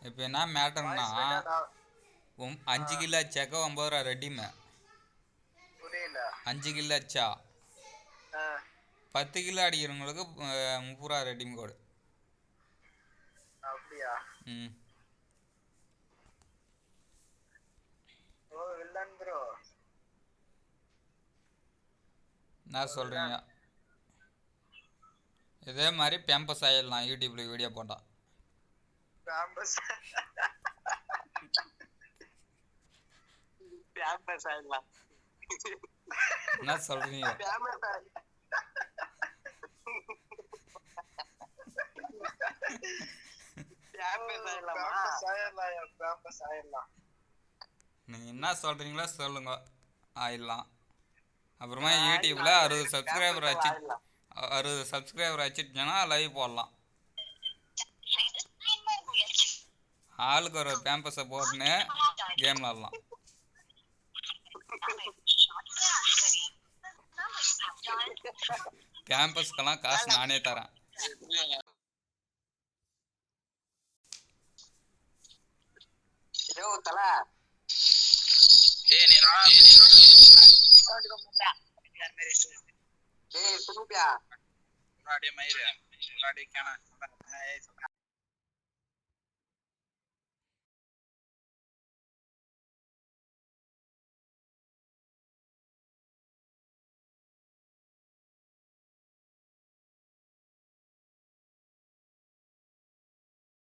இப்போ என்ன மேட்டர்னா voice ரெக்கார்டா 5 kilo அச்சாக்கா 9 ரூபா ரெடிமே. புரியல. 5 கிலோ அச்சா ஆ, 10 கிலோ அடிக்கிறவங்களுக்கு 30 ரூபா ரெடீம் கோடு. அப்படியா? ம். ஓ வில்லன் ப்ரோ. என்ன சொல்கிறீங்க? இதே மாதிரி பேம்பஸ் ஆயிடலாம் யூடியூப்பில் வீடியோ போட்டால். பேம்பஸ் பேம்பஸ் ஆயிடலாம். என்ன சொல்கிறீங்க? பேம்பஸ் ஆயிடலாம். நீங்கள் என்ன சொல்கிறீங்களோ சொல்லுங்க, ஆயிடலாம். அப்புறமா யூடியூப்பில் 60 சப்ஸ்கிரைபர் வச்சுட்டுனா லைவ் போடலாம். ஆளுக்கு ஒரு பேம்பஸை போட்டுன்னு கேம் விளாடலாம். கேம்பஸ்க்கெல்லாம் காசு நானே தரேன்.